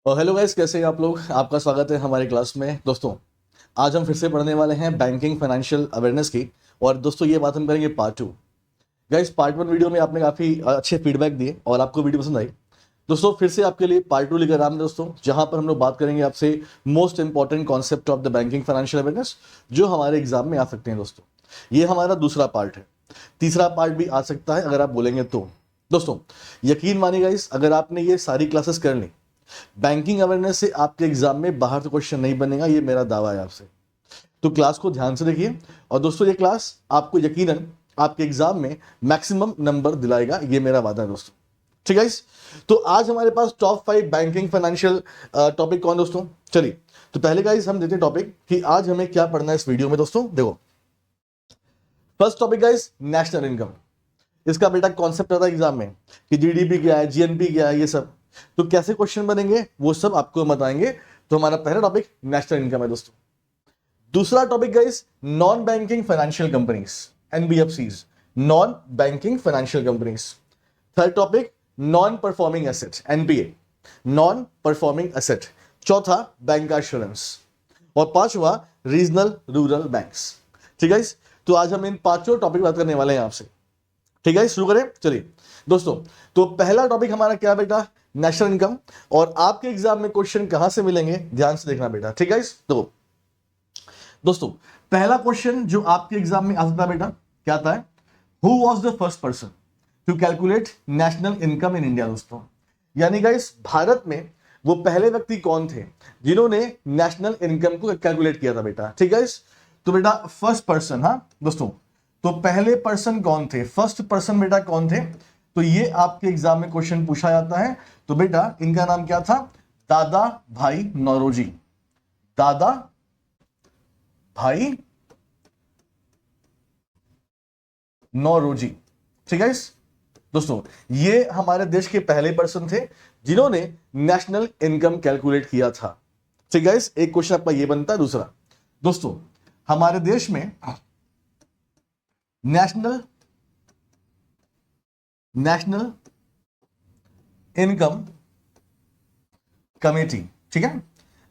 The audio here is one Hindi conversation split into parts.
और हेलो गाइस, कैसे हैं आप लोग। आपका स्वागत है हमारी क्लास में। दोस्तों, आज हम फिर से पढ़ने वाले हैं बैंकिंग फाइनेंशियल अवेयरनेस की। और दोस्तों, ये बात हम करेंगे पार्ट 2। गाइस, पार्ट 1 वीडियो में आपने काफ़ी अच्छे फीडबैक दिए और आपको वीडियो पसंद आई। दोस्तों, फिर से आपके लिए पार्ट 2 लेकर आ रहे हैं दोस्तों, जहां पर हम लोग बात करेंगे आपसे most important concept of the banking financial awareness, जो हमारे एग्जाम में आ सकते हैं। दोस्तों, ये हमारा दूसरा पार्ट है। तीसरा पार्ट भी आ सकता है अगर आप बोलेंगे तो। दोस्तों, यकीन मानिए गाइस, अगर आपने ये सारी क्लासेस कर ली, बैंकिंग अवेयरनेस से आपके एग्जाम में बाहर तो क्वेश्चन नहीं बनेगा, ये मेरा दावा है आपसे। तो क्लास को ध्यान से देखिए। और दोस्तों, ये क्लास आपको यकीनन आपके एग्जाम में मैक्सिमम नंबर दिलाएगा, ये मेरा वादा है दोस्तों। ठीक है। तो आज हमारे पास टॉप 5 बैंकिंग फाइनेंशियल टॉपिक कौन दोस्तों। चलिए, तो पहले गाइस हम देते हैं टॉपिक कि आज हमें क्या पढ़ना है इस वीडियो में। दोस्तों देखो, first topic guys, national income. इसका बेटा कॉन्सेप्ट आता है एग्जाम में कि जीडीपी क्या है, जीएनपी क्या है, ये सब। तो कैसे क्वेश्चन बनेंगे वो सब आपको बताएंगे। तो हमारा पहला टॉपिक नेशनल इनकम है दोस्तों। दूसरा topic guys, non banking financial companies, NBFCs, non banking financial companies. Third topic, non performing asset, NPA, non performing asset. चौथा, बैंक एश्योरेंस। और पांचवा, रीजनल रूरल बैंक्स। ठीक है। तो आज हम इन पांचों टॉपिक बात करने वाले हैं आपसे। ठीक है, शुरू करें। चलिए दोस्तों, तो पहला टॉपिक हमारा क्या बेटा, नेशनल इनकम। और आपके एग्जाम में क्वेश्चन कहां से मिलेंगे, ध्यान से देखना बेटा। ठीक है। तो दोस्तों, पहला क्वेश्चन जो आपके एग्जाम में आ सकता है बेटा, क्या आता है, who was the first person to calculate national income in India. दोस्तों, यानी गाइस, भारत में वो पहले व्यक्ति कौन थे जिन्होंने नेशनल इनकम को कैलकुलेट किया था बेटा। ठीक है। तो बेटा फर्स्ट पर्सन, हाँ दोस्तों, तो पहले पर्सन कौन थे, फर्स्ट पर्सन बेटा कौन थे। तो ये आपके एग्जाम में क्वेश्चन पूछा जाता है। तो बेटा इनका नाम क्या था, दादा भाई नौरोजी। दादा भाई नौरोजी। ठीक है दोस्तों, ये हमारे देश के पहले पर्सन थे जिन्होंने नेशनल इनकम कैलकुलेट किया था। ठीक है। एक क्वेश्चन आपका ये बनता है। दूसरा दोस्तों, हमारे देश में नेशनल नेशनल इनकम कमेटी, ठीक है,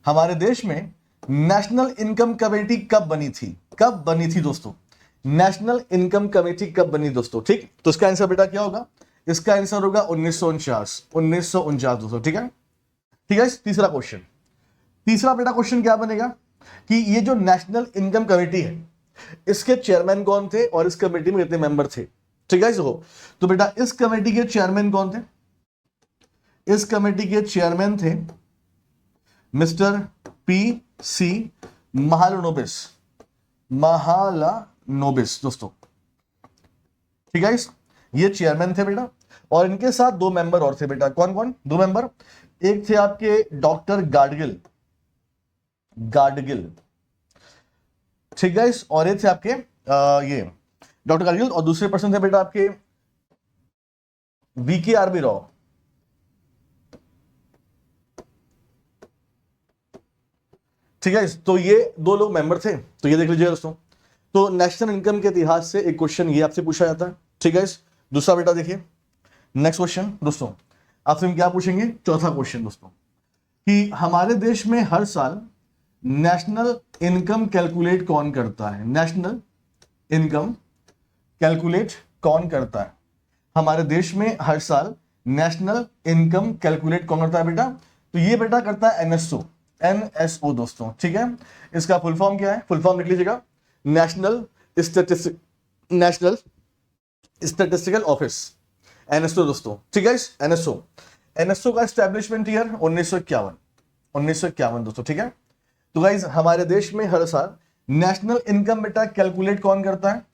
हमारे देश में नेशनल इनकम कमेटी कब बनी थी, कब बनी थी दोस्तों, नेशनल इनकम कमेटी कब बनी दोस्तों। ठीक, तो इसका आंसर बेटा क्या होगा, इसका आंसर होगा 1949 दोस्तों। ठीक है। ठीक है। तीसरा क्वेश्चन, तीसरा बेटा क्वेश्चन क्या बनेगा कि ये जो नेशनल इनकम कमेटी है, इसके चेयरमैन कौन थे और इस कमेटी में कितने मेंबर थे। ठीक है। तो बेटा इस कमेटी के चेयरमैन कौन थे, इस कमेटी के चेयरमैन थे mister P C Mahalanobis, Mahalanobis दोस्तों। ठीक है। ये चेयरमैन थे बेटा, और इनके साथ दो मेंबर और थे बेटा। कौन कौन दो मेंबर, एक थे आपके डॉक्टर गाडगिल, गाडगिल। ठीक है। और ये थे आपके ये डॉक्टर गाडगिल, और दूसरे पर्सन थे बेटा आपके वीके आरबी राव। ठीक है। तो ये दो लोग मेंबर थे। तो ये देख लीजिए दोस्तों, तो नेशनल इनकम के इतिहास से एक क्वेश्चन ये आपसे पूछा जाता है। ठीक है। दूसरा बेटा देखिए, नेक्स्ट क्वेश्चन दोस्तों, आपसे हम क्या पूछेंगे, चौथा क्वेश्चन दोस्तों, कि हमारे देश में हर साल नेशनल इनकम कैलकुलेट कौन करता है, नेशनल इनकम कैलकुलेट कौन करता है हमारे देश में हर साल, नेशनल इनकम कैलकुलेट कौन करता है बेटा। तो ये बेटा करता है एनएसओ, एनएसओ दोस्तों। ठीक है। इसका फुल फॉर्म क्या है, फुल फॉर्म लिख लीजिएगा, national statistic, national statistical office, NSO दोस्तों। ठीक है। एनएसओ, एनएसओ का एस्टैब्लिशमेंट ईयर 1951, 1951 दोस्तों। ठीक है। तो गाइज हमारे देश में हर साल नेशनल इनकम बेटा कैलकुलेट कौन करता है,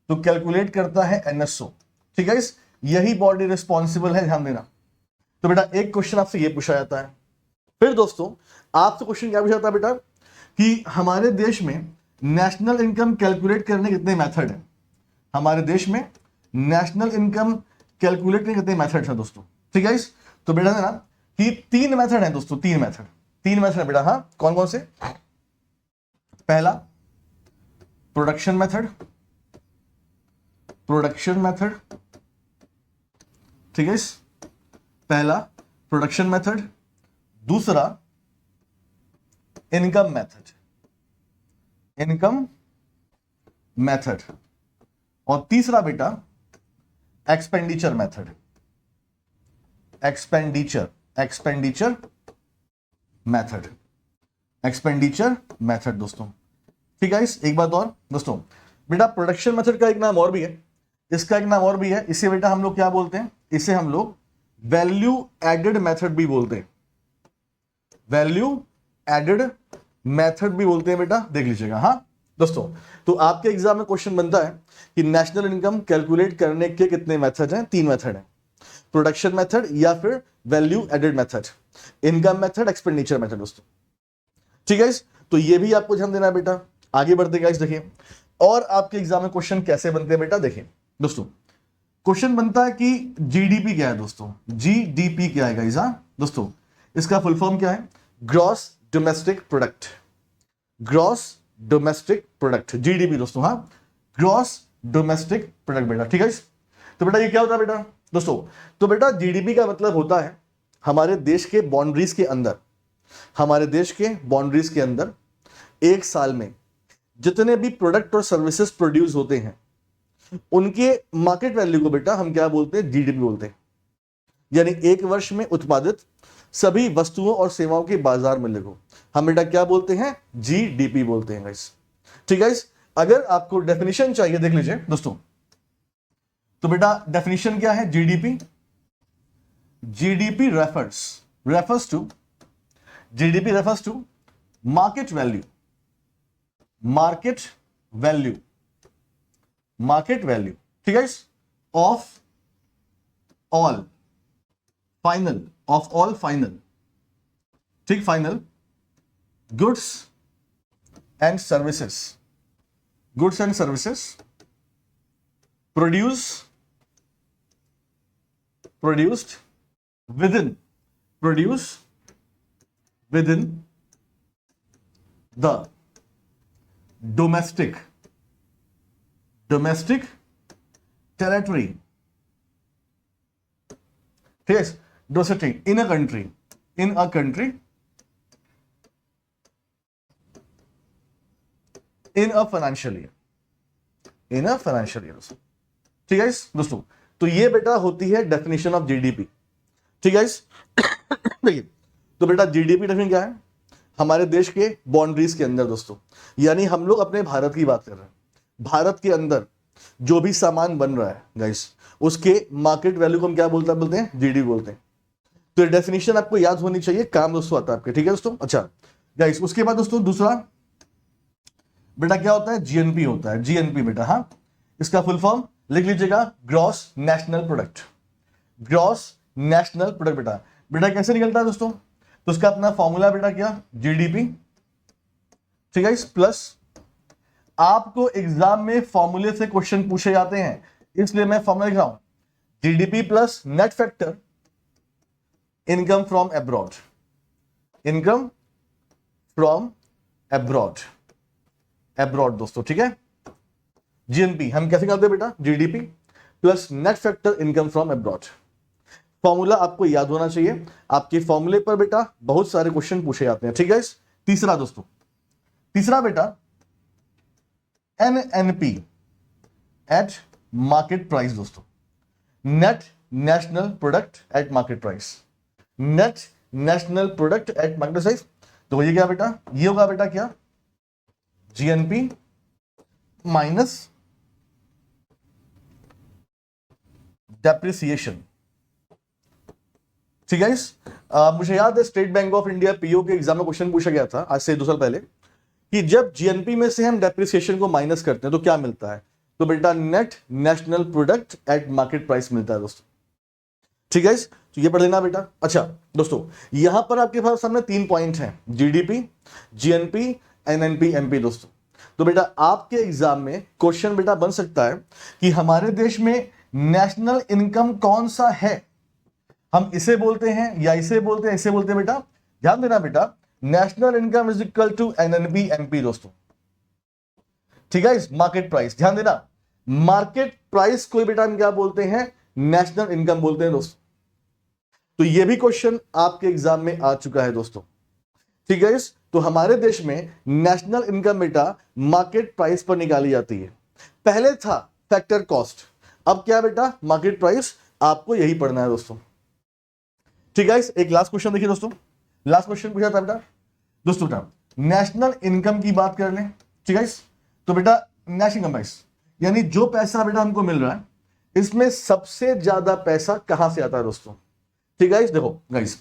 तो कैलकुलेट करता है एनएसओ। ठीक है। यही बॉडी रिस्पॉन्सिबल है, ध्यान देना। तो बेटा एक क्वेश्चन आपसे ये पूछा जाता है। फिर दोस्तों आपसे क्वेश्चन क्या पूछा जाता है बेटा, कि हमारे देश में नेशनल इनकम कैलकुलेट करने के कितने मेथड हैं, हमारे देश में नेशनल इनकम कैलकुलेट करने के कितने मेथड हैं दोस्तों। ठीक है। तो बेटा ना कि 3 मेथड हैं दोस्तों, 3 मेथड, 3 मेथड है बेटा। हाँ, कौन कौन से, पहला प्रोडक्शन मेथड, प्रोडक्शन मेथड। ठीक है। पहला प्रोडक्शन मेथड, दूसरा इनकम मेथड, इनकम मेथड, और तीसरा बेटा expenditure method, expenditure method, expenditure method दोस्तों। ठीक है, एक बात और दोस्तों, बेटा प्रोडक्शन मेथड का एक नाम और भी है, इसका एक नाम और भी है, इसे बेटा हम लोग क्या बोलते हैं, इसे हम लोग वैल्यू एडेड मेथड भी बोलते हैं, वैल्यू एडेड मेथड भी बोलते हैं बेटा, देख लीजिएगा। हाँ दोस्तों, तो आपके एग्जाम में क्वेश्चन बनता है कि नेशनल इनकम कैलकुलेट करने के कितने मेथड हैं, 3 मेथड हैं, प्रोडक्शन मेथड या फिर value added method, income method, expenditure method दोस्तों। ठीक है, तो ये भी आपको ध्यान देना है बेटा। आगे बढ़ते गाइस, देखिए और आपके एग्जाम में क्वेश्चन कैसे बनते हैं बेटा, देखिए दोस्तों, क्वेश्चन बनता है कि जीडीपी क्या है दोस्तों, जीडीपी क्या है गाइस। हाँ दोस्तों, इसका फुल फॉर्म क्या है, gross domestic product, gross domestic product, GDP दोस्तों। हाँ, ग्रॉस डोमेस्टिक प्रोडक्ट बेटा। ठीक है, तो बेटा ये क्या होता है बेटा दोस्तों, तो बेटा जीडीपी का मतलब होता है हमारे देश के बाउंड्रीज के अंदर, हमारे देश के बाउंड्रीज के अंदर एक साल में जितने भी प्रोडक्ट और सर्विसेज प्रोड्यूस होते हैं उनके मार्केट वैल्यू को बेटा हम क्या बोलते हैं, जीडीपी बोलते हैं। यानी एक वर्ष में उत्पादित सभी वस्तुओं और सेवाओं के बाजार मूल्य को हम बेटा क्या बोलते हैं, जीडीपी बोलते हैं गाइस। ठीक है, अगर आपको डेफिनेशन चाहिए देख लीजिए दोस्तों, तो बेटा डेफिनेशन क्या है, GDP, GDP refers to, GDP refers to market value, market value, market value, ठीक है, of all final, of all final, ठीक, final goods and services, goods and services produced within the domestic territory, ठीक है, domestic in a country in a financial year, ठीक है दोस्तों। तो ये बेटा होती है डेफिनेशन ऑफ जीडीपी। ठीक है, देखिए तो बेटा जीडीपी डेफिनेशन क्या है, हमारे देश के बाउंड्रीज के अंदर दोस्तों, यानी हम लोग अपने भारत की बात कर रहे हैं, भारत के अंदर जो भी सामान बन रहा है गाइस उसके मार्केट वैल्यू को हम क्या बोलते हैं, जीडीपी बोलते हैं। तो ये डेफिनेशन आपको याद होनी चाहिए, काम दोस्तों आता है आपके। ठीक है दोस्तों, अच्छा गाइस उसके बाद दोस्तों दूसरा बेटा क्या होता है, जीएनपी होता है, जीएनपी बेटा। हाँ, इसका फुल फॉर्म लिख लीजिएगा, gross national product, gross national product बेटा। बेटा कैसे निकलता है दोस्तों, तो उसका अपना फॉर्मूला बेटा क्या, जीडीपी, ठीक है, प्लस आपको एग्जाम में फॉर्मूले से क्वेश्चन पूछे जाते हैं, इसलिए मैं फॉर्मूला लिख रहा हूं, GDP plus net factor income from abroad, income from abroad, abroad दोस्तों। ठीक है, जीएनपी हम कैसे करते हैं बेटा, GDP plus net factor income from abroad. Formula आपको याद होना चाहिए, आपके फॉर्मूले पर बेटा बहुत सारे क्वेश्चन पूछे जाते हैं। ठीक है, तीसरा दोस्तों, तीसरा बेटा एनएनपी एट मार्केट प्राइस दोस्तों, net national product at market price, net national product at market price. तो ये क्या बेटा, ये होगा बेटा क्या, जीएनपी माइनस डेप्रिसिएशन। ठीक है, मुझे याद है state Bank of India PO के एग्जाम में क्वेश्चन पूछा गया था आज से 2 साल पहले कि जब जीएनपी में से हम डेप्रिसिएशन को माइनस करते हैं तो क्या मिलता है, तो बेटा net national product at market price मिलता है दोस्तों। ठीक है, तो ये पढ़ लेना बेटा। अच्छा दोस्तों, यहां पर आपके पास सामने 3 पॉइंट हैं, जीडीपी, जीएनपी, एनएनपी, एमपी दोस्तों। तो बेटा आपके एग्जाम में क्वेश्चन बेटा बन सकता है कि हमारे देश में नेशनल इनकम कौन सा है, हम इसे बोलते हैं या इसे बोलते हैं, इसे बोलते हैं बेटा। ध्यान देना बेटा, national income is equal to NNP MP दोस्तों। ठीक है, मार्केट प्राइस, ध्यान देना, मार्केट प्राइस को बेटा हम क्या बोलते हैं, नेशनल इनकम बोलते हैं दोस्तों। तो ये भी क्वेश्चन आपके एग्जाम में आ चुका है दोस्तों। ठीक है, तो हमारे देश में नेशनल इनकम बेटा मार्केट प्राइस पर निकाली जाती है। पहले था फैक्टर कॉस्ट, अब क्या बेटा मार्केट प्राइस। आपको यही पढ़ना है दोस्तों। ठीक है, एक लास्ट क्वेश्चन देखिए दोस्तों। लास्ट क्वेश्चन पूछा था बेटा दोस्तों, बेटा नेशनल इनकम की बात कर लें। ठीक है, तो बेटा नेशनल इनकम प्राइस यानी जो पैसा बेटा हमको मिल रहा है, इसमें सबसे ज्यादा पैसा कहां से आता है दोस्तों। ठीक है, देखो गाइस,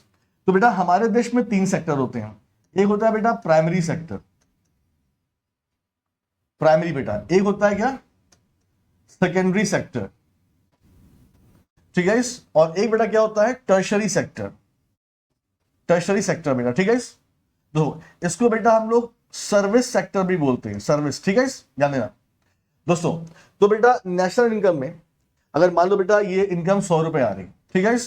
तो बेटा हमारे देश में 3 सेक्टर होते हैं। एक होता है बेटा प्राइमरी सेक्टर, प्राइमरी बेटा। एक होता है क्या सेकेंडरी सेक्टर। ठीक है, और एक बेटा क्या होता है टर्शरी सेक्टर, टर्शरी सेक्टर बेटा। ठीक है, तो इसको बेटा हम लोग सर्विस सेक्टर भी बोलते हैं, सर्विस। ठीक है, ध्यान देना दोस्तों। तो बेटा नेशनल इनकम में अगर मान लो बेटा ये इनकम 100 रुपए आ रही, ठीक है,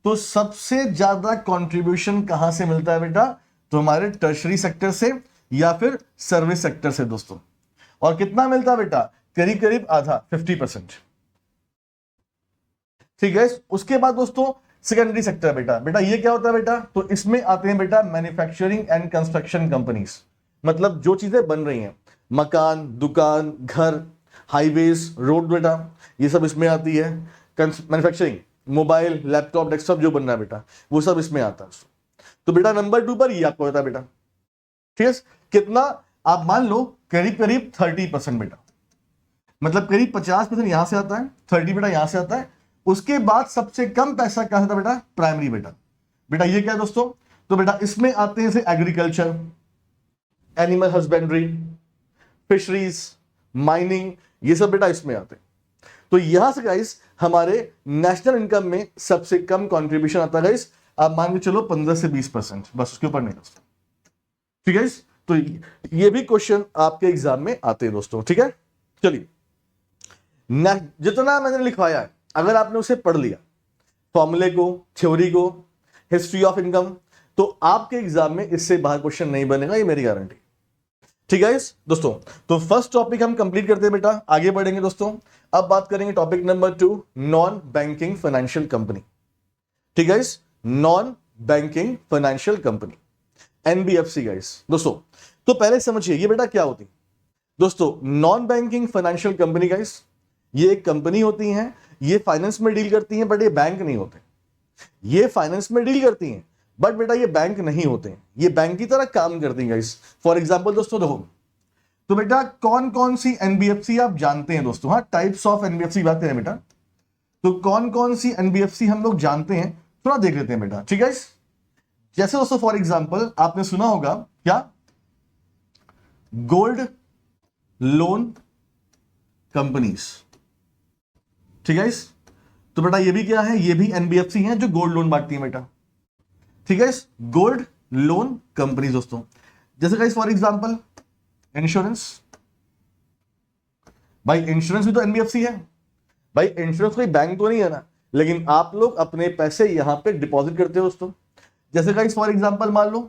तो सबसे ज्यादा कंट्रीब्यूशन कहां से मिलता है बेटा, तो हमारे टर्शरी सेक्टर से या फिर सर्विस सेक्टर से दोस्तों। और कितना मिलता है बेटा, करीब करीब आधा, 50%। ठीक है, उसके बाद दोस्तों सेकेंडरी सेक्टर बेटा, बेटा ये क्या होता है बेटा, तो इसमें आते हैं बेटा मैन्युफैक्चरिंग एंड कंस्ट्रक्शन कंपनीज। मतलब जो चीजें बन रही हैं, मकान, दुकान, घर, हाईवेज, रोड बेटा, ये सब इसमें आती है। मैन्युफैक्चरिंग, मोबाइल, लैपटॉप, डेस्कटॉप जो बन रहा है बेटा, वो सब इसमें आता है। तो बेटा नंबर 2 पर ये आपको होता है बेटा। ठीक है, कितना आप मान लो करीब करीब 30% बेटा, मतलब करीब 50% यहां से आता है, 30 बेटा यहां से आता है। उसके बाद सबसे कम पैसा कहां से आता है बेटा, प्राइमरी बेटा। बेटा ये क्या है दोस्तों, तो बेटा इसमें आते हैं जैसे agriculture, animal husbandry, fisheries, mining, ये सब बेटा इसमें आते हैं। तो यहां से गाइस हमारे नेशनल इनकम में सबसे कम कंट्रीब्यूशन आता है गाइस, आप मान के चलो 15 से 20%, बस उसके ऊपर नहीं दोस्तों। ठीक है, तो ये भी क्वेश्चन आपके एग्जाम में आते हैं दोस्तों। ठीक है, चलिए जितना मैंने लिखवाया है अगर आपने उसे पढ़ लिया, फॉर्मूले को, थ्योरी को, हिस्ट्री ऑफ इनकम, तो आपके एग्जाम में इससे बाहर क्वेश्चन नहीं बनेगा, ये मेरी गारंटी। ठीक है दोस्तों, तो फर्स्ट टॉपिक हम कंप्लीट करते हैं बेटा, आगे बढ़ेंगे दोस्तों। अब बात करेंगे topic number 2, non banking financial company. ठीक है, non banking financial company, NBFC guys दोस्तों। तो पहले समझिए ये बेटा क्या होती है दोस्तों। Non banking financial company guys, ये एक कंपनी होती है, ये फाइनेंस में डील करती हैं, बट ये बैंक नहीं होते। ये फाइनेंस में डील करती हैं बट बेटा ये बैंक नहीं होते हैं, ये बैंक की तरह काम करती हैं गाइस। फॉर एग्जांपल दोस्तों देखो, तो बेटा कौन कौन सी एनबीएफसी आप जानते हैं दोस्तों। हाँ, टाइप्स ऑफ एनबीएफसी बात करें बेटा, तो कौन कौन सी एनबीएफसी हम लोग जानते हैं, थोड़ा देख लेते हैं बेटा। ठीक है, जैसे दोस्तों फॉर एग्जांपल आपने सुना होगा क्या, गोल्ड लोन कंपनीज। ठीक है, तो बेटा ये भी क्या है, ये भी एनबीएफसी हैं जो गोल्ड लोन बांटती हैं बेटा। ठीक है, गोल्ड लोन कंपनी दोस्तों। जैसे गाइस फॉर एग्जांपल इंश्योरेंस, भाई इंश्योरेंस भी तो एनबीएफसी है। भाई इंश्योरेंस कोई बैंक तो नहीं है ना, लेकिन आप लोग अपने पैसे यहां पे डिपॉजिट करते हो दोस्तों। जैसे गाइस फॉर एग्जांपल मान लो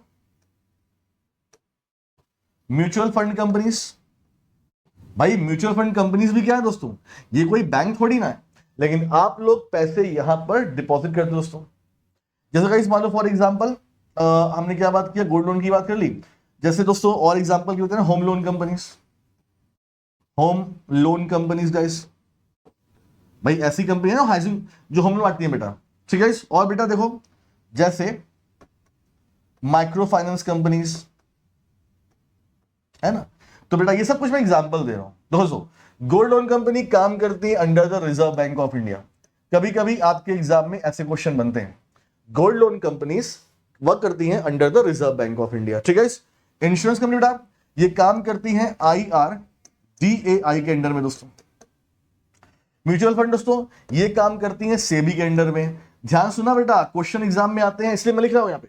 म्यूचुअल फंड कंपनीज। भाई म्यूचुअल फंड कंपनीज भी क्या है दोस्तों, ये कोई बैंक थोड़ी ना है, लेकिन आप लोग पैसे यहां पर डिपॉजिट करते हो दोस्तों। जैसे गाइस मान लो फॉर एग्जांपल हमने क्या बात किया, गोल्ड लोन की बात कर ली। जैसे दोस्तों और एग्जांपल क्या होते हैं ना, home loan companies, home loan companies guys. भाई ऐसी कंपनी है ना हाउसिंग जो होम लोन आती है बेटा। ठीक है, और बेटा देखो जैसे माइक्रो फाइनेंस कंपनीज है ना। तो बेटा ये सब कुछ मैं एग्जांपल दे रहा हूं दोस्तों। गोल्ड लोन कंपनी काम करती है under the reserve Bank of India. कभी कभी आपके एग्जाम में ऐसे क्वेश्चन बनते हैं, गोल्ड लोन कंपनीज वर्क करती हैं under the reserve Bank of India. ठीक है, इंश्योरेंस कंपनी बेटा ये काम करती हैं IRDAI के अंडर में दोस्तों। म्यूचुअल फंड दोस्तों ये काम करती हैं सेबी के अंडर में। ध्यान सुना बेटा, क्वेश्चन एग्जाम में आते हैं इसलिए मैं लिख रहा हूं यहां पे।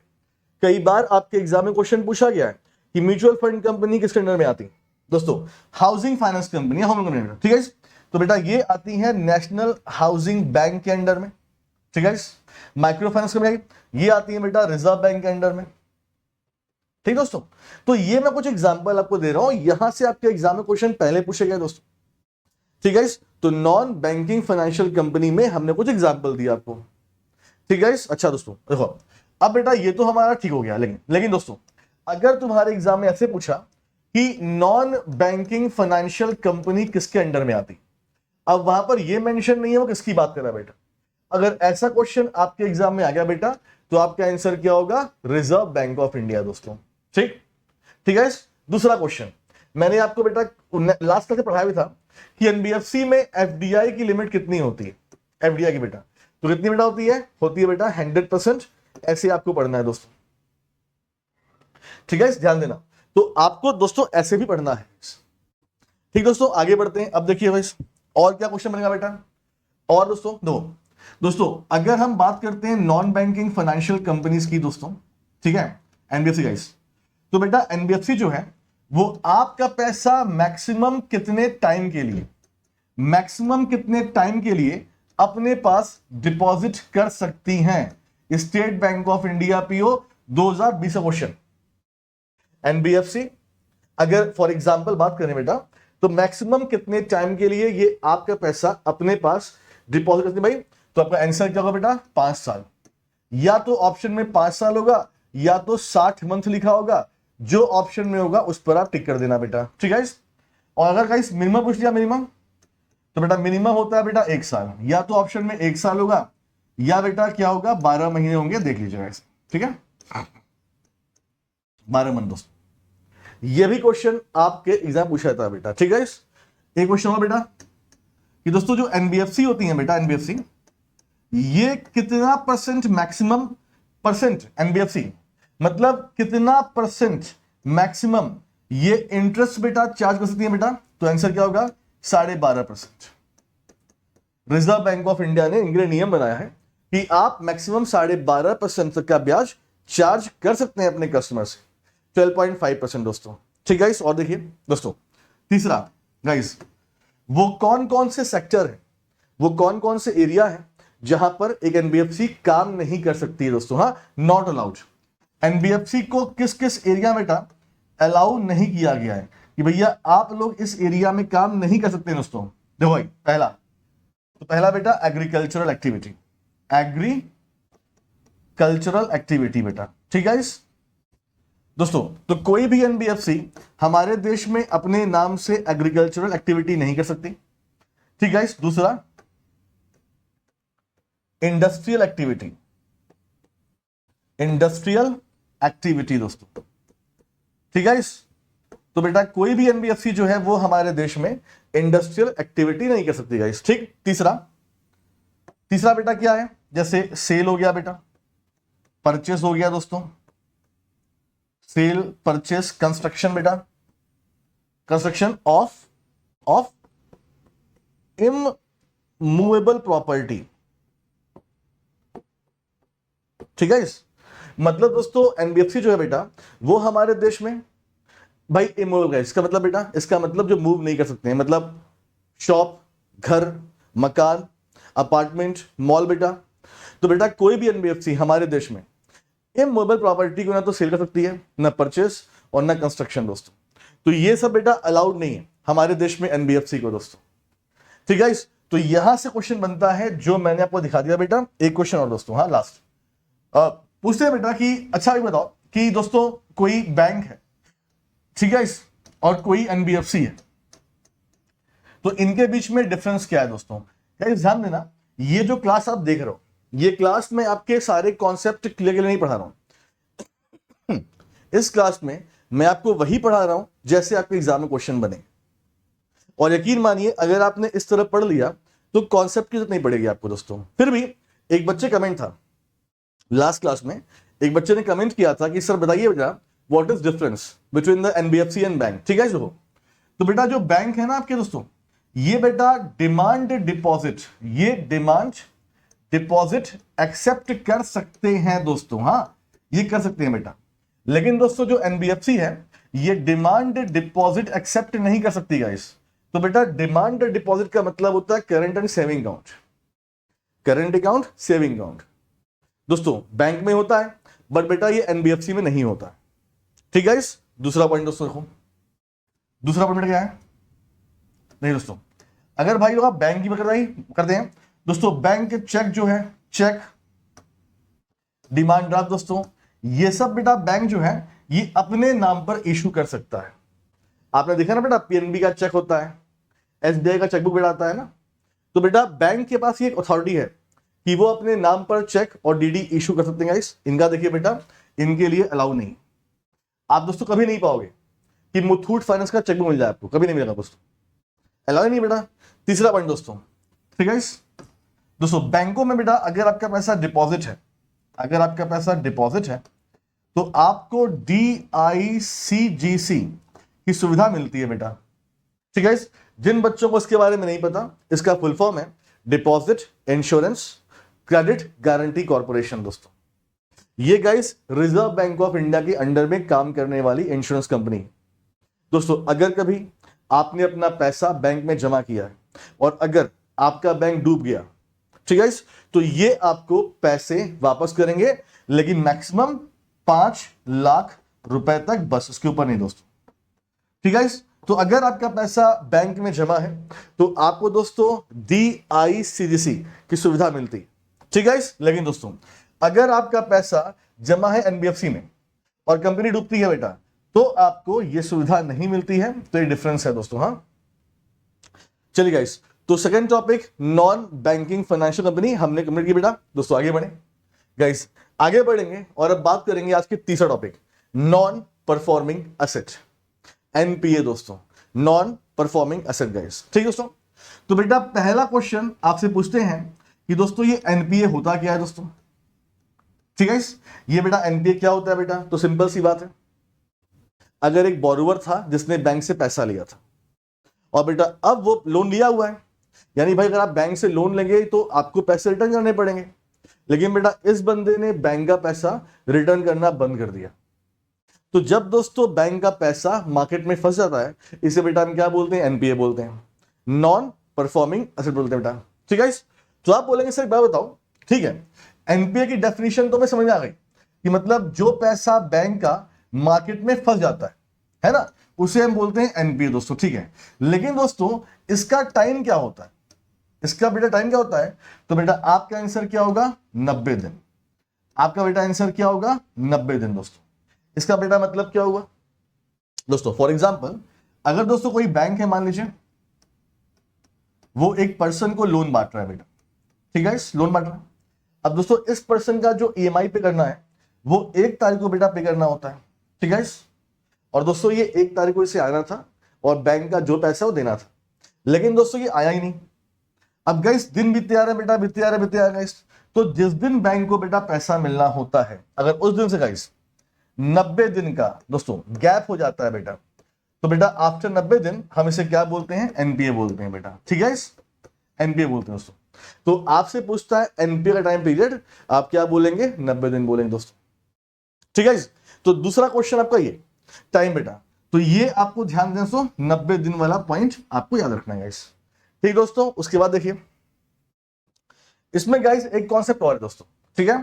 कई बार आपके एग्जाम में क्वेश्चन पूछा गया है कि म्यूचुअल फंड कंपनी किसके अंडर में आती है दोस्तों, housing finance company, home loan company. ठीक है, तो बेटा ये आती है नेशनल हाउसिंग बैंक के अंडर में। ठीक है, माइक्रो फाइनेंस कंपनी ये आती है बेटा रिजर्व बैंक के अंडर में। ठीक दोस्तों, तो ये मैं कुछ एग्जांपल आपको दे रहा हूं, यहां से आपके एग्जाम में क्वेश्चन पहले पूछे गए दोस्तों। ठीक है, तो नॉन बैंकिंग फाइनेंशियल कंपनी में हमने कुछ एग्जांपल दिया आपको। ठीक है गाइस। अच्छा दोस्तों देखो, अब बेटा ये तो हमारा ठीक हो गया, लेकिन दोस्तों अगर तुम्हारे एग्जाम में ऐसे पूछा कि नॉन बैंकिंग फाइनेंशियल कंपनी किसके अंडर में आती, अब वहां पर ये मेंशन नहीं है वो किसकी बात कर रहा है बेटा। अगर ऐसा क्वेश्चन आपके एग्जाम में आ गया बेटा, तो आपका आंसर क्या होगा, रिजर्व बैंक ऑफ इंडिया दोस्तों। ठीक ठीक है। दूसरा क्वेश्चन मैंने आपको बेटा लास्ट क्लास में पढ़ाया भी था कि एनबीएफसी में एफडीआई की लिमिट कितनी होती है, एफडीआई की बेटा तो कितनी बेटा होती है बेटा 100%। ऐसे आपको पढ़ना है दोस्तों, ठीक है, ध्यान देना। तो आपको दोस्तों ऐसे भी पढ़ना है। ठीक दोस्तों, आगे बढ़ते हैं। अब देखिए भाई और क्या क्वेश्चन बनेगा बेटा। और दोस्तों अगर हम बात करते हैं नॉन बैंकिंग फाइनेंशियल कंपनीज की दोस्तों, ठीक है, एनबीएफसी गाइस, तो बेटा एनबीएफसी जो है वो आपका पैसा मैक्सिमम कितने टाइम के लिए अपने पास डिपॉजिट कर सकती हैं। State Bank of India PO 2020 का क्वेश्चन। एनबीएफसी अगर फॉर एग्जांपल बात करें बेटा, तो मैक्सिमम कितने टाइम के लिए ये आपका पैसा अपने पास डिपॉजिट करती है भाई, तो आपका आंसर क्या होगा बेटा 5 साल। या तो ऑप्शन में 5 साल होगा या तो 60 मंथ लिखा होगा, जो ऑप्शन में होगा उस पर आप टिक कर देना बेटा। ठीक है। और अगर गाइस मिनिमम पूछ लिया, मिनिमम तो बेटा मिनिमम होता है बेटा 1 साल, या तो ऑप्शन में 1 साल होगा या बेटा क्या होगा 12 महीने होंगे, देख लीजिएगा इसे। ठीक है, 12 मंथ दोस्तों। ये भी क्वेश्चन आपके एग्जाम पूछा जाता है बेटा। ठीक है। एक क्वेश्चन और बेटा कि दोस्तों जो एनबीएफसी होती है बेटा, एनबीएफसी ये कितना परसेंट मैक्सिमम परसेंट, एनबीएफसी मतलब कितना परसेंट मैक्सिमम ये इंटरेस्ट बेटा चार्ज कर सकती है बेटा, तो आंसर क्या होगा 12.5%। रिजर्व बैंक ऑफ इंडिया ने इनके लिए नियम बनाया है कि आप मैक्सिमम 12.5% तक का ब्याज चार्ज कर सकते हैं अपने कस्टमर से, 12.5% दोस्तों। ठीक है। और देखिए दोस्तों तीसरा गाइस, वो कौन कौन से सेक्टर है, वो कौन कौन से एरिया है जहां पर एक एनबीएफसी काम नहीं कर सकती है दोस्तों। हाँ, नॉट अलाउड। एनबीएफसी को किस किस एरिया में बेटा अलाउ नहीं किया गया है कि भैया आप लोग इस एरिया में काम नहीं कर सकते दोस्तों। देखो भाई पहला बेटा एग्रीकल्चरल एक्टिविटी बेटा। ठीक है दोस्तों, तो कोई भी एनबीएफसी हमारे देश में अपने नाम से एग्रीकल्चरल एक्टिविटी नहीं कर सकती। ठीक है। दूसरा इंडस्ट्रियल एक्टिविटी दोस्तों। ठीक है। तो बेटा कोई भी एनबीएफसी जो है वो हमारे देश में इंडस्ट्रियल एक्टिविटी नहीं कर सकती गाइस। ठीक। तीसरा बेटा क्या है, जैसे सेल हो गया बेटा, परचेस हो गया दोस्तों, सेल परचेस, कंस्ट्रक्शन बेटा, कंस्ट्रक्शन ऑफ इमूवेबल प्रॉपर्टी। ठीक है। मतलब दोस्तों एनबीएफसी जो है बेटा वो हमारे देश में भाई इमूवेबल है। इसका मतलब बेटा, इसका मतलब जो मूव नहीं कर सकते हैं, मतलब शॉप, घर, मकान, अपार्टमेंट, मॉल बेटा। तो बेटा कोई भी एनबीएफसी हमारे देश में इमूवेबल प्रॉपर्टी को ना तो सेल कर सकती है, ना परचेस और ना कंस्ट्रक्शन दोस्तों। तो ये सब बेटा अलाउड नहीं है हमारे देश में एनबीएफसी को दोस्तों। ठीक है। तो यहां से क्वेश्चन बनता है जो मैंने आपको दिखा दिया बेटा। एक क्वेश्चन और दोस्तों, हाँ लास्ट पूछते हैं बेटा कि अच्छा ये बताओ कि दोस्तों कोई बैंक है, ठीक है, और कोई एनबीएफसी है, तो इनके बीच में डिफरेंस क्या है दोस्तों। ध्यान देना, ये जो क्लास आप देख रहे हो, ये क्लास में आपके सारे कॉन्सेप्ट क्लियर नहीं पढ़ा रहा हूं। इस क्लास में मैं आपको वही पढ़ा रहा हूं जैसे आपके एग्जाम में क्वेश्चन बने। और यकीन मानिए अगर आपने इस तरह पढ़ लिया तो कॉन्सेप्ट की जरूरत नहीं पड़ेगी आपको दोस्तों। फिर भी एक बच्चे कमेंट था लास्ट क्लास में, एक बच्चे ने कमेंट किया था कि सर बताइए बेटा what is difference between the NBFC and bank. ठीक है तो बेटा जो बैंक है ना आपके दोस्तों, ये बेटा डिमांड डिपॉजिट एक्सेप्ट कर सकते हैं दोस्तों। हाँ, ये कर सकते हैं बेटा। लेकिन दोस्तों जो एनबीएफसी है ये डिमांड डिपॉजिट एक्सेप्ट नहीं कर सकती गाइस। तो बेटा डिमांड डिपॉजिट का मतलब होता है current and saving account, current account, saving account दोस्तों बैंक में होता है, बट बेटा ये एनबीएफसी में नहीं होता। ठीक है। दूसरा पॉइंट दोस्तों देखो, दूसरा पॉइंट क्या है, नहीं दोस्तों अगर भाई लोग आप बैंक की करते हैं दोस्तों, बैंक चेक जो है, चेक डिमांड ड्राफ्ट दोस्तों, ये सब बेटा बैंक जो है ये अपने नाम पर इशू कर सकता है। आपने देखा ना बेटा, पीएनबी का चेक होता है, एसबीआई का चेकबुक बेटा आता है ना, तो बेटा बैंक के पास ये एक अथॉरिटी है कि वो अपने नाम पर चेक और डीडी इशू कर सकते हैं गाइस। इनका देखिए बेटा, इनके लिए अलाउ नहीं। आप दोस्तों कभी नहीं पाओगे कि मुथूट फाइनेंस का चेकबुक मिल जाए आपको, कभी नहीं मिलेगा दोस्तों, अलाउ नहीं बेटा। तीसरा पॉइंट दोस्तों, ठीक है दोस्तों, बैंकों में बेटा अगर आपका पैसा डिपॉजिट है, अगर आपका पैसा डिपॉजिट है तो आपको DICGC की सुविधा मिलती है बेटा। ठीक है, जिन बच्चों को इसके बारे में नहीं पता, इसका फुल फॉर्म है deposit insurance credit guarantee corporation दोस्तों। ये guys reserve Bank of India के अंडर में काम करने वाली इंश्योरेंस कंपनी दोस्तों। अगर कभी आपने अपना पैसा बैंक में जमा किया है और अगर आपका बैंक डूब गया, ठीक है, तो ये आपको पैसे वापस करेंगे, लेकिन मैक्सिमम 5 लाख रुपए तक, बस उसके ऊपर नहीं दोस्तों। ठीक है, तो अगर आपका पैसा बैंक में जमा है तो आपको दोस्तों DICGC की सुविधा मिलती है। ठीक है, लेकिन दोस्तों अगर आपका पैसा जमा है NBFC में और कंपनी डूबती है बेटा, तो आपको यह सुविधा नहीं मिलती है। तो ये डिफरेंस है दोस्तों। हाँ चलिए गाइस, तो second topic non banking financial company हमने कंप्लीट की बेटा। दोस्तों आगे बढ़े गाइस, आगे बढ़ेंगे और अब बात करेंगे आज के तीसरा topic, non performing asset, NPA दोस्तों, नॉन परफॉर्मिंग एसेट गाइस। ठीक दोस्तों, तो बेटा पहला क्वेश्चन आपसे पूछते हैं कि दोस्तों ये NPA होता क्या है दोस्तों। ठीक है, ये बेटा NPA क्या होता है बेटा, तो सिंपल सी बात है, अगर एक बोरोवर था जिसने बैंक से पैसा लिया था और बेटा अब वो लोन लिया हुआ है, यानी भाई अगर आप बैंक से लोन लेंगे तो आपको पैसे रिटर्न करने पड़ेंगे, लेकिन बेटा इस बंदे ने बैंक का पैसा रिटर्न करना बंद कर दिया। तो जब दोस्तों बैंक का पैसा मार्केट में फंस जाता है, इसे बेटा हम क्या बोलते हैं, NPA बोलते हैं, नॉन परफॉर्मिंग एसेट बोलते हैं बेटा। ठीक है, तो आप बोलेंगे सर बात बताओ, ठीक है, NPA की डेफिनेशन तो मैं समझ में आ गई कि मतलब जो पैसा बैंक का मार्केट में फंस जाता है ना, उसे हम बोलते हैं NPA दोस्तों। ठीक है, लेकिन दोस्तों इसका टाइम क्या होता है, इसका बेटा टाइम क्या होता है, तो बेटा आपका आंसर क्या होगा, 90 दिन। आपका बेटा आंसर क्या होगा, 90 दिन दोस्तों। इसका बेटा मतलब क्या हुआ दोस्तों, फॉर एग्जांपल अगर दोस्तों कोई बैंक है, मान लीजिए वो एक पर्सन को लोन बांट रहा है बेटा। ठीक है, लोन बांट रहा है। अब दोस्तों इस पर्सन का जो EMI पे करना है वो 1 तारीख को बेटा पे करना होता है। ठीक है, और दोस्तों ये 1 तारीख को इसे आना था और बैंक का जो पैसा वो देना था, लेकिन दोस्तों ये आया ही नहीं। अब गाइस दिन बीते आ रहे बेटा, बीते आ रहे गाइस, तो जिस दिन बैंक को बेटा पैसा मिलना होता है, अगर उस दिन से गाइस 90 दिन का दोस्तों गैप हो जाता है बेटा, तो बेटा आफ्टर 90 दिन हम इसे क्या बोलते हैं, NPA बोलते हैं बेटा। ठीक है, NPA बोलते हैं दोस्तों। तो आपसे पूछता है NPA का टाइम पीरियड, आप क्या बोलेंगे, 90 दिन बोलेंगे दोस्तों। ठीक है, तो दूसरा क्वेश्चन आपका ये टाइम बेटा, तो ये आपको ध्यान दें दोस्तों, 90 दिन वाला पॉइंट आपको याद रखना है गाइस। ठीक दोस्तों, उसके बाद देखिए इसमें गाइस एक कॉन्सेप्ट और है दोस्तों। ठीक है,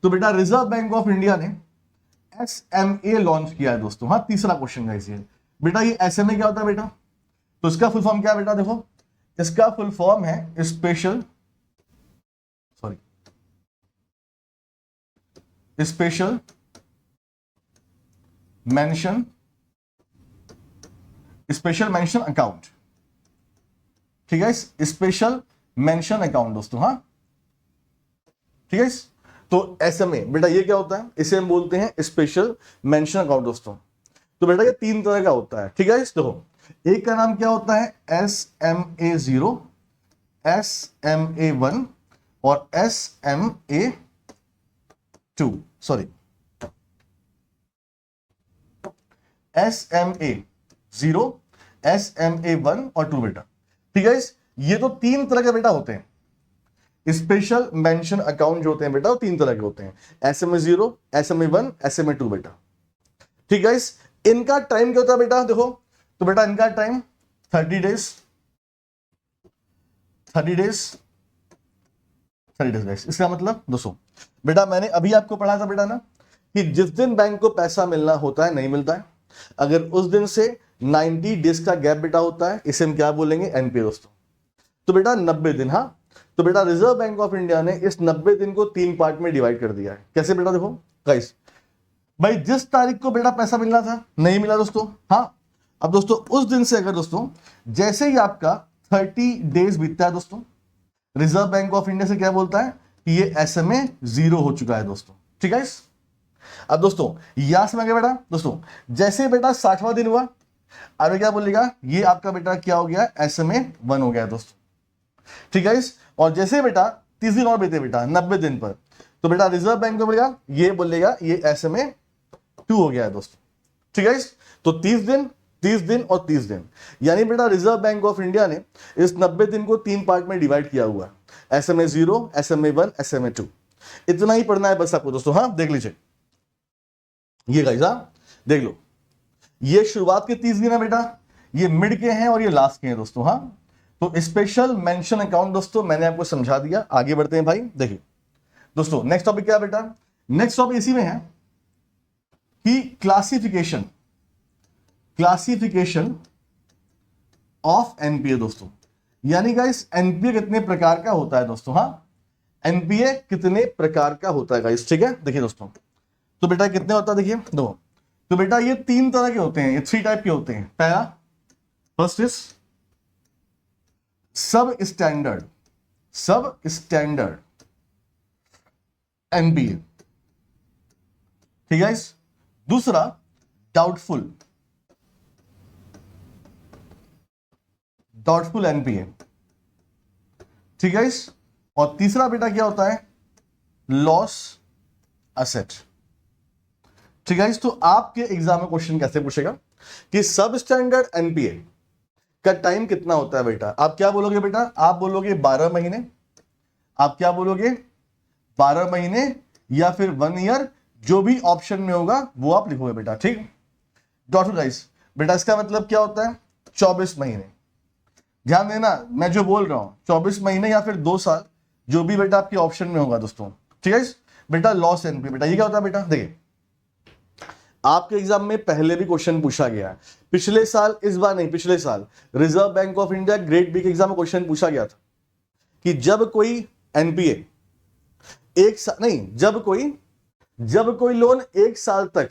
तो बेटा रिजर्व बैंक ऑफ इंडिया ने SMA लॉन्च किया है दोस्तों। हाँ तीसरा क्वेश्चन गाइस ये बेटा, ये SMA क्या होता है बेटा, तो इसका फुल फॉर्म क्या है बेटा, देखो इसका फुल फॉर्म है स्पेशल मेंशन अकाउंट। ठीक है, स्पेशल मेंशन अकाउंट दोस्तों। हाँ ठीक है, तो SMA बेटा ये क्या होता है, इसे हम बोलते हैं स्पेशल मेंशन अकाउंट दोस्तों। तो बेटा ये 3 तरह का होता है। ठीक है, देखो एक का नाम क्या होता है, SMA0, SMA1 और SMA2, सॉरी SMA0, SMA1 और 2 बेटा। ठीक है, ये तो 3 तरह के बेटा होते हैं। स्पेशल मेंशन अकाउंट जो होते हैं बेटा वो 3 तरह के होते हैं, SMA0, SMA1, SMA2 बेटा। ठीक है, इनका टाइम क्या होता है बेटा, देखो तो बेटा इनका टाइम 30 डेज गाइस। इसका मतलब दोस्तों बेटा मैंने अभी आपको पढ़ा था बेटा ना कि जिस दिन बैंक को पैसा मिलना होता है नहीं मिलता है, अगर उस दिन से 90 डेज का गैप बेटा होता है, इसे हम क्या बोलेंगे, NPA दोस्तों। तो बेटा 90 दिन। हाँ तो बेटा रिजर्व बैंक ऑफ इंडिया ने इस 90 दिन को 3 पार्ट में डिवाइड कर दिया है। कैसे बेटा? देखो गाइस, भाई जिस तारीख को बेटा पैसा मिलना था नहीं मिला दोस्तों, हाँ, अब दोस्तों उस दिन से अगर दोस्तों जैसे ही आपका 30 डेज बीतता है दोस्तों, रिजर्व बैंक ऑफ इंडिया से क्या बोलता है कि ये SMA 0 हो चुका है दोस्तों। ठीक है। अब दोस्तों यहां से गया बेटा, दोस्तों जैसे बेटा 60वां दिन हुआ, अब क्या बोलेगा, ये आपका बेटा क्या हो गया, SMA 1 हो गया दोस्तों। ठीक है। और जैसे बेटा 30 दिन और बीते बेटा 90 दिन पर, तो बेटा रिजर्व बैंक को बोलेगा, ये बोलेगा ये SMA 2 हो गया है दोस्तों। ठीक है। तो 30 दिन, 30 दिन और 30 दिन, यानी बेटा रिजर्व बैंक ऑफ इंडिया ने इस 90 दिन को 3 पार्ट में डिवाइड किया हुआ है, SMA 0, SMA 1, SMA 2। इतना ही पढ़ना है बस आपको दोस्तों। हाँ देख लीजिए ये गाइस, हाँ देख लो, ये शुरुआत के 30 दिन है बेटा, ये मिड के हैं और ये लास्ट के हैं दोस्तों। हाँ तो स्पेशल मेंशन अकाउंट दोस्तों मैंने आपको समझा दिया। आगे बढ़ते हैं भाई। देखिए दोस्तों नेक्स्ट टॉपिक क्या है बेटा, नेक्स्ट टॉपिक इसी में है कि क्लासिफिकेशन ऑफ एनपीए दोस्तों। यानी गाइस एनपीए कितने प्रकार का होता है दोस्तों। हाँ एनपीए कितने प्रकार का होता है गाइस। ठीक है। देखिए दोस्तों, तो बेटा कितने होता है, देखिए दो। तो बेटा ये 3 तरह के होते हैं, ये 3 टाइप के होते हैं। पहला, फर्स्ट इज सब स्टैंडर्ड एनपीए। ठीक है। दूसरा डाउटफुल एनपीए। ठीक है। और तीसरा बेटा क्या होता है, लॉस असेट। ठीक है। तो आपके एग्जाम में क्वेश्चन कैसे पूछेगा कि सब स्टैंडर्ड एनपीए का टाइम कितना होता है बेटा। आप क्या बोलोगे बेटा, आप बोलोगे 12 महीने, आप क्या बोलोगे 12 महीने या फिर 1 ईयर, जो भी ऑप्शन में होगा वो आप लिखोगे बेटा। ठीक। डॉक्टर गाइस बेटा इसका मतलब क्या होता है, 24 महीने। ध्यान देना मैं जो बोल रहा हूं, 24 महीने या फिर 2 साल, जो भी बेटा आपके ऑप्शन में होगा दोस्तों। ठीक है बेटा। लॉस एनपीए बेटा ये क्या होता है बेटा, देखिए आपके एग्जाम में पहले भी क्वेश्चन पूछा गया है, पिछले साल, इस बार नहीं, पिछले साल Reserve Bank of India grade B के एग्जाम में क्वेश्चन पूछा गया था कि जब कोई एनपीए एक साल नहीं, जब कोई लोन 1 साल तक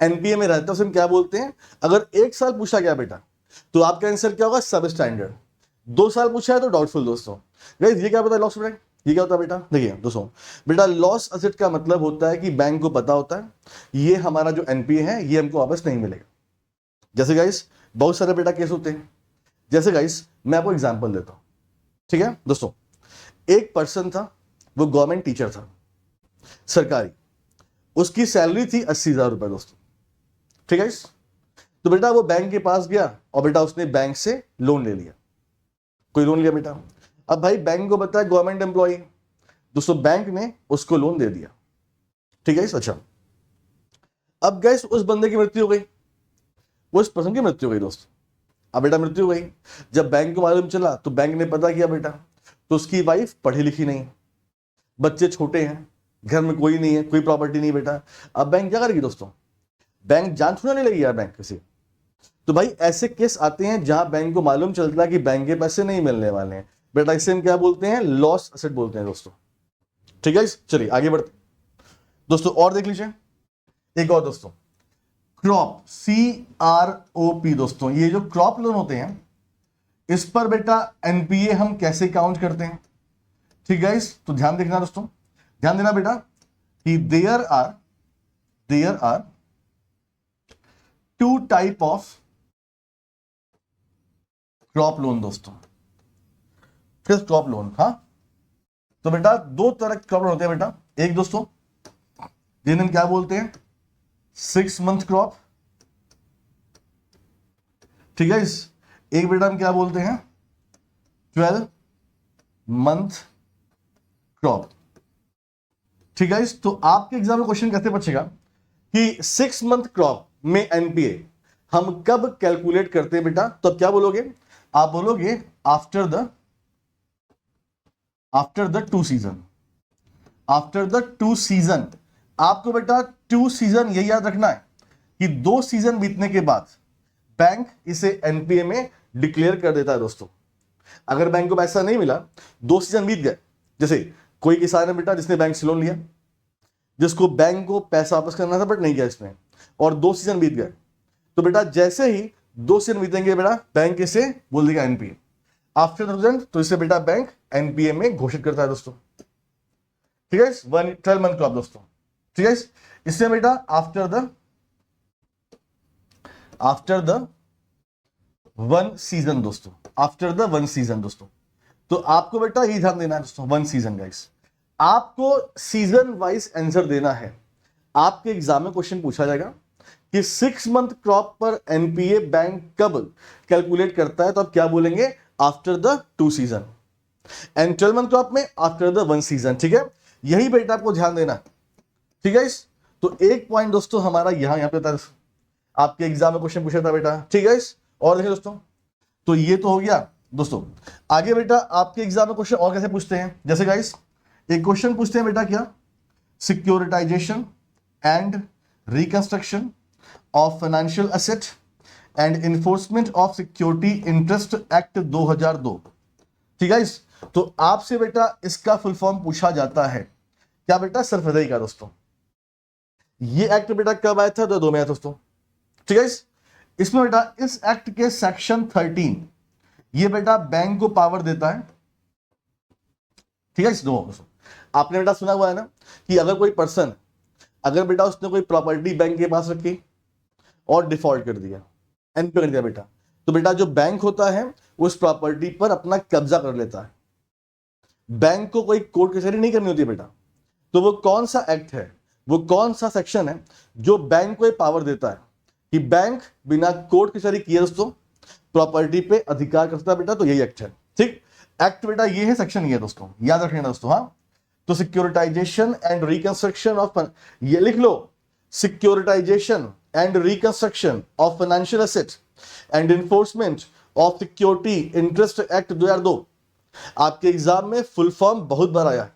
एनपीए में रहता है उसे हम क्या बोलते हैं। अगर 1 साल पूछा गया बेटा तो आपका आंसर क्या होगा, सब स्टैंडर्ड। 2 साल पूछा है तो डाउटफुल दोस्तों। गाइस ये क्या पता है, लॉस असेट ये क्या होता है बेटा, देखिए दोस्तों बेटा लॉस असेट का मतलब होता है कि बैंक को पता होता है ये हमारा जो एनपीए है ये हमको वापस नहीं मिलेगा। जैसे गाइस बहुत सारे बेटा केस होते हैं, जैसे गाइस मैं आपको एग्जांपल देता हूं। ठीक है दोस्तों, एक पर्सन था, वो गवर्नमेंट टीचर था सरकारी, उसकी सैलरी थी 80,000 रुपए दोस्तों। ठीक है। तो बेटा वो बैंक के पास गया और बेटा उसने बैंक से लोन ले लिया, कोई लोन लिया बेटा। अब भाई बैंक को पता है गवर्नमेंट एम्प्लॉय, दोस्तों बैंक ने उसको लोन दे दिया। ठीक है। अच्छा अब गैस उस बंदे की मृत्यु हो गई, उस पर्सन की मृत्यु हो गई दोस्तों। अब बेटा मृत्यु हो गई, जब बैंक को मालूम चला तो बैंक ने पता किया बेटा, तो उसकी वाइफ पढ़ी लिखी नहीं, बच्चे छोटे हैं, घर में कोई नहीं है, कोई प्रॉपर्टी नहीं बेटा। अब बैंक क्या करेगी दोस्तों, बैंक जान छूने नहीं लगी यार बैंक किसी। तो भाई ऐसे केस आते हैं जहां बैंक को मालूम चलता है कि बैंक के पैसे नहीं मिलने वाले हैं बेटा, इसे हम क्या बोलते हैं, लॉस असेट बोलते हैं दोस्तों। ठीक है। चलिए आगे बढ़ते दोस्तों, और देख लीजिए एक और दोस्तों, क्रॉप CROP दोस्तों। ये जो क्रॉप लोन होते हैं इस पर बेटा एनपीए हम कैसे काउंट करते हैं। ठीक है। तो ध्यान देखना दोस्तों, ध्यान देना बेटा कि there are 2 type of crop loan दोस्तों। किस क्रॉप लोन, हाँ तो बेटा 2 तरह के क्रॉप लोन होते हैं बेटा। एक दोस्तों जिन्हें हम क्या बोलते हैं, 6 मंथ क्रॉप। ठीक है। एक बेटा हम क्या बोलते हैं, 12 मंथ क्रॉप। ठीक है। तो आपके एग्जाम में क्वेश्चन कैसे पूछेगा कि 6 मंथ क्रॉप में एनपीए हम कब कैलकुलेट करते हैं बेटा, तो अब क्या बोलोगे, आप बोलोगे after the 2 season. After the 2 season, आपको बेटा 2 सीजन यही याद रखना है कि 2 सीजन बीतने के बाद बैंक इसे एनपीए में डिक्लेयर कर देता है दोस्तों। अगर बैंक को पैसा नहीं मिला, 2 सीजन बीत गए, जैसे कोई किसान है बेटा जिसने बैंक से लोन लिया, जिसको बैंक को पैसा वापस करना था बट नहीं किया इसने, और 2 सीजन बीत गए, तो बेटा जैसे ही 2 सीजन बीतेंगे बेटा बैंक इसे बोल देगा एनपीए। आफ्टर 2000 तो इसे बेटा बैंक एनपीए में घोषित करता है दोस्तों। ठीक है, 12 मंथ क्रॉप दोस्तों। ठीक है, इसमें बेटा आफ्टर द 1 सीजन दोस्तों, आफ्टर द 1 सीजन दोस्तों। तो आपको बेटा ये ध्यान देना है दोस्तों, 1 सीजन गाइस, आपको सीजन वाइज आंसर देना है। आपके एग्जाम में क्वेश्चन पूछा जाएगा कि 6 मंथ क्रॉप पर एनपीए बैंक कब कैलकुलेट करता है, तो आप क्या बोलेंगे, after the 2 season, and 12 month crop में आफ्टर द 1 सीजन। ठीक है, यही बेटा आपको ध्यान देना। ठीक है, तो एक पॉइंट दोस्तों हमारा यहां पे था, आपके एग्जाम में क्वेश्चन पूछा था बेटा। ठीक है, और देखिए दोस्तों, तो ये तो हो गया दोस्तों। आगे बेटा आपके एग्जाम में क्वेश्चन और कैसे पूछते हैं, जैसे गाइस एक क्वेश्चन पूछते हैं बेटा, क्या, securitisation and reconstruction of financial asset and enforcement of security interest act 2002। ठीक है, तो आपसे बेटा इसका फुल फॉर्म पूछा जाता है, क्या बेटा, सरफराजी का दोस्तों। ये एक्ट बेटा कब आया था, 2002 में आया दोस्तों। ठीक है, इसमें बेटा इस एक्ट के सेक्शन 13 ये बेटा बैंक को पावर देता है। ठीक है दोस्तों, आपने बेटा सुना हुआ है ना कि अगर कोई पर्सन, अगर बेटा उसने कोई प्रॉपर्टी बैंक के पास रखी और डिफॉल्ट कर दिया, एनपीए कर दिया बेटा, तो बेटा जो बैंक होता है उस प्रॉपर्टी पर अपना कब्जा कर लेता है। बैंक को कोई कोर्ट कचहरी नहीं करनी होती है बेटा। तो वो कौन सा एक्ट है, वो कौन सा सेक्शन है जो बैंक को पावर देता है कि बैंक बिना कोर्ट कचहरी किए दोस्तों प्रॉपर्टी पे अधिकार करता है बेटा, तो यही एक्ट है। ठीक, एक्ट बेटा ये है, सेक्शन ये है दोस्तों, याद रखना दोस्तों। हाँ, तो सिक्योरिटाइजेशन एंड रिकंस्ट्रक्शन ऑफ, ये लिख लो, securitisation and reconstruction of financial asset and enforcement of security interest act 2002 आपके एग्जाम में फुल फॉर्म बहुत बार आया है।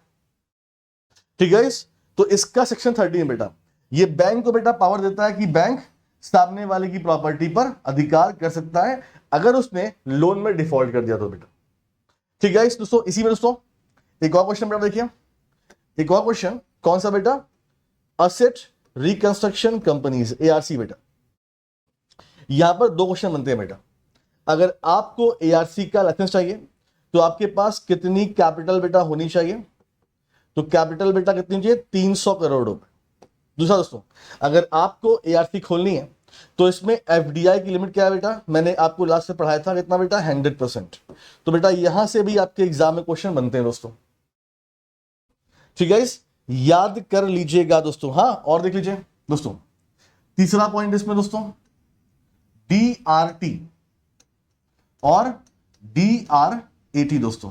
ठीक है, तो इसका सेक्शन 13 बेटा ये बैंक को बेटा पावर देता है कि बैंक सामने वाले की प्रॉपर्टी पर अधिकार कर सकता है अगर उसने लोन में डिफॉल्ट कर दिया तो बेटा। ठीक है दोस्तों, इसी में दोस्तों एक और क्वेश्चन बेटा देखिए, एक और क्वेश्चन कौन सा बेटा, असेट रिकंस्ट्रक्शन कंपनीज, एआरसी बेटा। यहां पर 2 क्वेश्चन बनते हैं बेटा। अगर आपको एआरसी का लाइसेंस चाहिए तो आपके पास कितनी कैपिटल बेटा होनी चाहिए, तो कैपिटल बेटा कितनी चाहिए, 300 करोड़ रुपए। दूसरा दोस्तों, अगर आपको एआरसी खोलनी है तो इसमें एफडीआई की लिमिट क्या है बेटा, मैंने आपको लास्ट से पढ़ाया था कितना बेटा, 100%। तो बेटा यहां से भी आपके एग्जाम में क्वेश्चन बनते हैं दोस्तों। ठीक है, याद कर लीजिएगा दोस्तों। हाँ, और देख लीजिए दोस्तों, तीसरा पॉइंट इसमें दोस्तों, डीआरटी और डीआरएटी दोस्तों।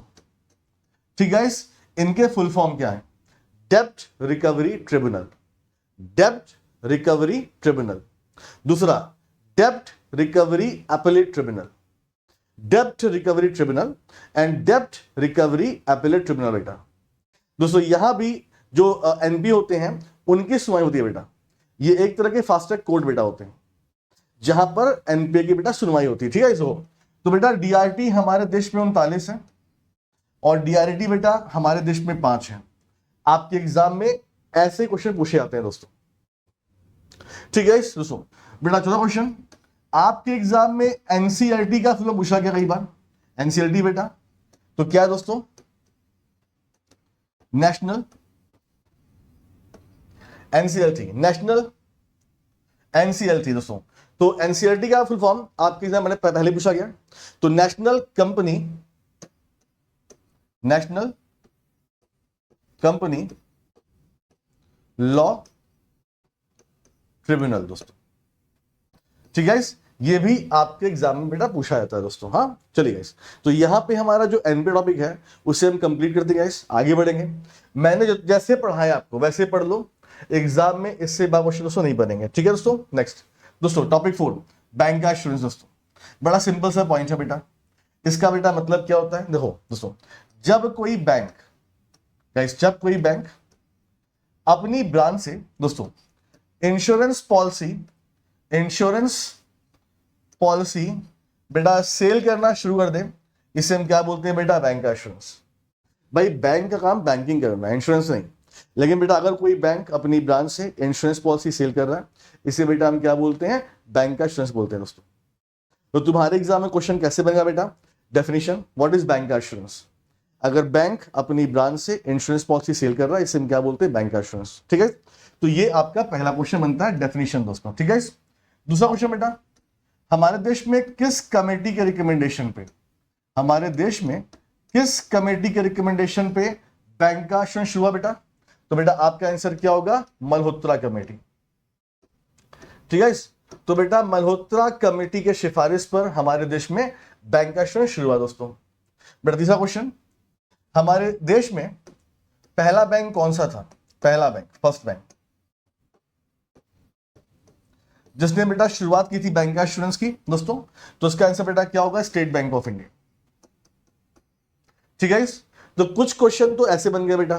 ठीक है, इनके फुल फॉर्म क्या है, डेब्ट रिकवरी ट्रिब्यूनल, डेब्ट रिकवरी ट्रिब्यूनल। दूसरा, डेब्ट रिकवरी अपीलेट ट्रिब्यूनल, डेब्ट रिकवरी ट्रिब्यूनल एंड डेब्ट रिकवरी अपीलेट ट्रिब्यूनल बेटा। दोस्तों यहां भी जो एनपी होते हैं उनकी सुनवाई होती है बेटा। ये एक तरह के फास्ट ट्रैक कोर्ट बेटा होते हैं जहां पर एनपीए की बेटा सुनवाई होती है। ठीक है, इसको तो बेटा डीआरटी हमारे देश में 39 है और डीआरटी बेटा हमारे देश में 5 है। आपके एग्जाम में ऐसे क्वेश्चन पूछे जाते हैं दोस्तों। ठीक है दोस्तों, बेटा चौथा क्वेश्चन, आपके एग्जाम में एनसीईआरटी का फुल पूछा गया कई बार। एनसीईआरटी बेटा तो क्या है दोस्तों, नेशनल एनसीईआरटी, नेशनल एनसीईआरटी दोस्तों। तो एनसीईआरटी का फुल फॉर्म आपके एग्जाम में पहले पूछा गया, तो नेशनल कंपनी लॉ ट्रिब्यूनल दोस्तों। ठीक है, ये भी आपके एग्जाम में बेटा पूछा जाता है दोस्तों। हाँ चलिए गाइस, तो यहां पे हमारा जो एनपी टॉपिक है उसे हम कंप्लीट करते हैं गाइस, आगे बढ़ेंगे। मैंने जैसे पढ़ाया आपको वैसे पढ़ लो, एग्जाम में इससे क्वेश्चन दोस्तों नहीं बनेंगे। ठीक है दोस्तों, नेक्स्ट दोस्तों टॉपिक 4, बैंक का एश्योरेंस दोस्तों। बड़ा सिंपल सा पॉइंट है बेटा। इसका बेटा मतलब क्या होता है, देखो दोस्तों, जब कोई बैंक गाइस, जब कोई बैंक अपनी ब्रांच से दोस्तों इंश्योरेंस पॉलिसी बेटा सेल करना शुरू कर दे इसे हम क्या बोलते हैं बेटा, बैंक का एश्योरेंस। भाई बैंक का काम बैंकिंग करना है, इंश्योरेंस नहीं। लेकिन बेटा अगर कोई बैंक अपनी ब्रांच से इंश्योरेंस पॉलिसी सेल कर रहा है, इसे बेटा हम क्या बोलते हैं, बैंक का एश्योरेंस बोलते हैं दोस्तों। तो तुम्हारे एग्जाम में क्वेश्चन कैसे बनेगा बेटा, डेफिनेशन व्हाट इज बैंक का एश्योरेंस। अगर बैंक अपनी ब्रांच से इंश्योरेंस पॉलिसी सेल कर रहा है, इसे हम क्या बोलते हैं, बैंक का एश्योरेंस। ठीक है, तो ये आपका पहला क्वेश्चन बनता है, डेफिनेशन दोस्तों। ठीक है, दूसरा क्वेश्चन बेटा, हमारे देश में किस कमेटी के रिकमेंडेशन पे, हमारे देश में किस कमेटी के रिकमेंडेशन पे बैंक का एश्योरेंस शुरू हुआ बेटा। तो बेटा आपका आंसर क्या होगा, मल्होत्रा कमेटी। ठीक है, तो बेटा मल्होत्रा कमेटी के सिफारिश पर हमारे देश में बैंक का एश्योरेंस शुरू हुआ दोस्तों। बेटा तीसरा क्वेश्चन, हमारे देश में पहला बैंक कौन सा था, पहला बैंक, फर्स्ट बैंक जिसने बेटा शुरुआत की थी बैंक का एश्योरेंस की दोस्तों। तो इसका आंसर बेटा क्या होगा, स्टेट बैंक ऑफ इंडिया। ठीक है, तो कुछ क्वेश्चन तो ऐसे बन गए बेटा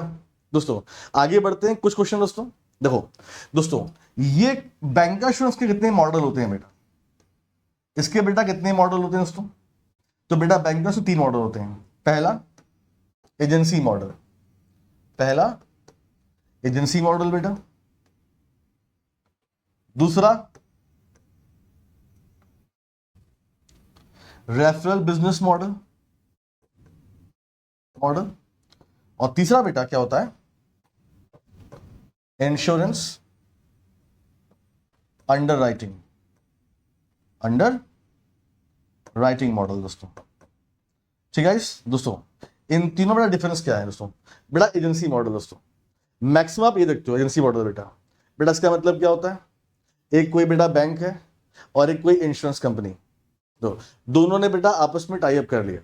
दोस्तों। आगे बढ़ते हैं, कुछ क्वेश्चन दोस्तों। देखो दोस्तों, ये बैंक का एश्योरेंस के कितने मॉडल होते हैं बेटा, इसके बेटा कितने मॉडल होते हैं दोस्तों। तो बेटा बैंक का 3 मॉडल होते हैं। पहला एजेंसी मॉडल, पहला एजेंसी मॉडल बेटा। दूसरा रेफरल बिजनेस मॉडल, और तीसरा बेटा क्या होता है, इंश्योरेंस अंडर राइटिंग मॉडल दोस्तों। ठीक है दोस्तों, इन तीनों में डिफरेंस क्या है दोस्तों। बेटा एजेंसी मॉडल दोस्तों, मैक्सिमम आप ये देखते हो एजेंसी मॉडल बेटा इसका मतलब क्या होता है, एक कोई बेटा बैंक है और एक कोई इंश्योरेंस कंपनी, तो दोनों ने बेटा आपस में टाई अप कर लिया।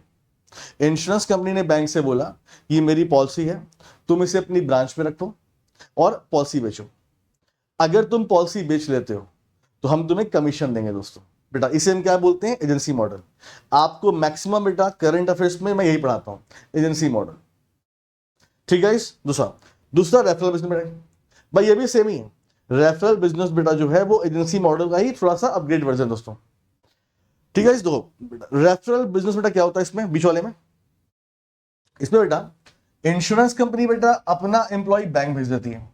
इंश्योरेंस कंपनी ने बैंक से बोला कि मेरी पॉलिसी है, तुम इसे अपनी ब्रांच में रखो और पॉलिसी बेचो। अगर तुम पॉलिसी बेच लेते हो तो हम तुम्हें कमीशन देंगे दोस्तों। बेटा इसे हम क्या बोलते हैं, एजेंसी मॉडल। आपको मैक्सिमम बेटा करंट अफेयर्स में मैं यही पढ़ाता हूं, एजेंसी मॉडल। ठीक है, दूसरा रेफरल बिजनेस बेटा, भाई ये भी सेम ही है। रेफरल बिजनेस बेटा जो है वो एजेंसी मॉडल का ही थोड़ा सा अपग्रेड वर्जन दोस्तों। ठीक है, देखो रेफरल बिजनेस बेटा क्या होता है, इसमें बीच वाले में, इसमें बेटा इंश्योरेंस कंपनी बेटा अपना एम्प्लॉय बैंक भेज देती है।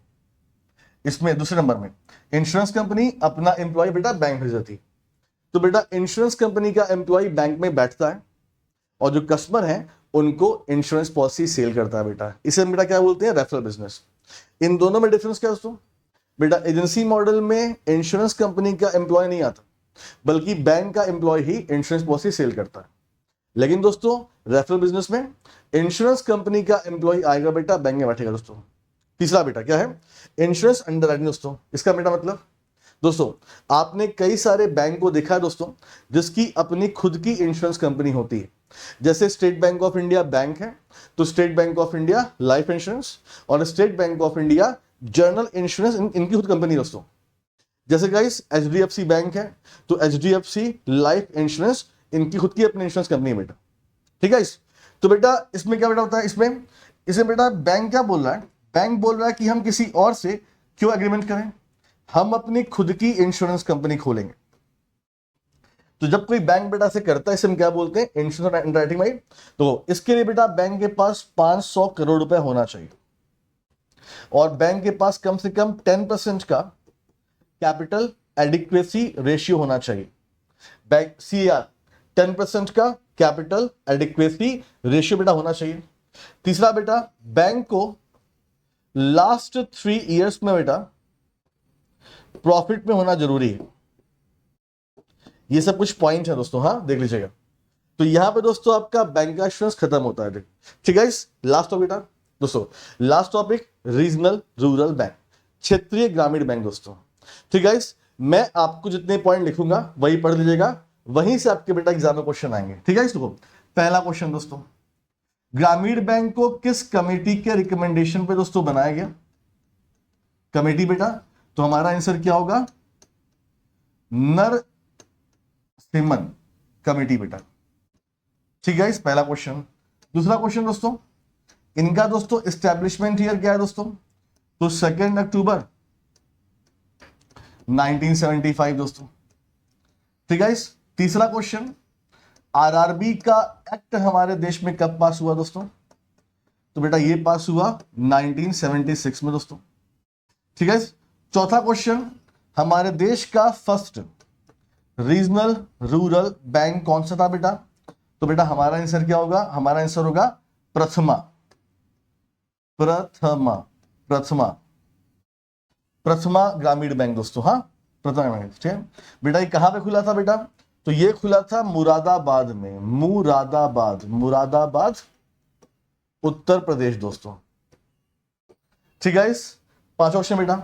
इसमें दूसरे नंबर में इंश्योरेंस कंपनी अपना एम्प्लॉय बेटा बैंक भेज देती है। तो बेटा इंश्योरेंस कंपनी का एम्प्लॉय बैंक में बैठता है और जो कस्टमर है उनको इंश्योरेंस पॉलिसी सेल करता है बेटा। इसे हम बेटा क्या बोलते हैं, रेफरल बिजनेस। इन दोनों में डिफरेंस क्या है दोस्तों, बेटा एजेंसी मॉडल में इंश्योरेंस कंपनी का एम्प्लॉय नहीं आता, बल्कि बैंक का एम्प्लॉय ही इंश्योरेंस पॉलिसी सेल करता है। लेकिन दोस्तों रेफरल बिजनेस में इंश्योरेंस कंपनी का एम्प्लॉय आएगा बेटा, बैंक में बैठेगा दोस्तों। तीसरा बेटा क्या है, इंश्योरेंस अंडरराइटिंग दोस्तों। इसका बेटा मतलब दोस्तों, आपने कई सारे बैंक को देखा है दोस्तों जिसकी अपनी खुद की इंश्योरेंस कंपनी होती है। जैसे State Bank of India bank है, तो State Bank of India life insurance और State Bank of India general insurance इनकी खुद कंपनी दोस्तों। जैसे गाइस एचडीएफसी बैंक है, तो एचडीएफसी लाइफ इंश्योरेंस इनकी खुद की अपनी इंश्योरेंस कंपनी है बेटा। ठीक है, तो बेटा इसमें क्या बेटा होता है, इसमें बेटा बैंक क्या बोल रहा है, बैंक बोल रहा है कि हम किसी और से क्यों एग्रीमेंट करें, हम अपनी खुद की इंश्योरेंस कंपनी खोलेंगे। तो जब कोई बैंक बेटा से करता है, इसे हम क्या बोलते हैं, इंश्योरेंस अंडरराइटिंग भाई। तो इसके लिए बेटा बैंक के पास 500 करोड़ रुपए होना चाहिए और बैंक के पास कम से कम 10% का कैपिटल एडिक्वेसी रेशियो होना चाहिए। बैंक सीआर 10% का कैपिटल एडिक्वेसी रेशियो बेटा होना चाहिए। तीसरा बेटा बैंक को लास्ट 3 इयर्स में बेटा प्रॉफिट में होना जरूरी है। ये सब कुछ पॉइंट है दोस्तों, हाँ देख लीजिएगा। तो यहां पे दोस्तों आपका बैंक का इंश्योरेंस खत्म होता है। ठीक है, लास्ट टॉपिक बेटा दोस्तों, last topic regional rural bank, क्षेत्रीय ग्रामीण बैंक दोस्तों। ठीक है, मैं आपको जितने पॉइंट लिखूंगा वही पढ़ लीजिएगा, वहीं से आपके बेटा एग्जाम में क्वेश्चन आएंगे। ठीक है, इसको पहला क्वेश्चन दोस्तों, ग्रामीण बैंक को किस कमेटी के रिकमेंडेशन पे दोस्तों बनाया गया, कमेटी बेटा। तो हमारा आंसर क्या होगा, नरसिम्हन कमेटी बेटा। ठीक है, इस पहला क्वेश्चन। दूसरा क्वेश्चन दोस्तों, इनका दोस्तों एस्टेब्लिशमेंट ईयर क्या है दोस्तों, तो 2 अक्टूबर 1975 दोस्तों। ठीक है, तीसरा क्वेश्चन, आरआरबी का एक्ट हमारे देश में कब पास हुआ दोस्तों? तो बेटा ये पास हुआ 1976 में दोस्तों। ठीक है। चौथा क्वेश्चन, हमारे देश का फर्स्ट रीजनल रूरल बैंक कौन सा था बेटा? तो बेटा हमारा आंसर क्या होगा? हमारा आंसर होगा प्रथमा। प्रथमा प्रथमा प्रथमा ग्रामीण बैंक दोस्तों। हाँ, प्रथमा ग्रामीण। ठीक है बेटा, ये कहां पे खुला था बेटा? तो ये खुला था मुरादाबाद में। मुरादाबाद, मुरादाबाद उत्तर प्रदेश दोस्तों। ठीक है। पांचवा क्वेश्चन बेटा,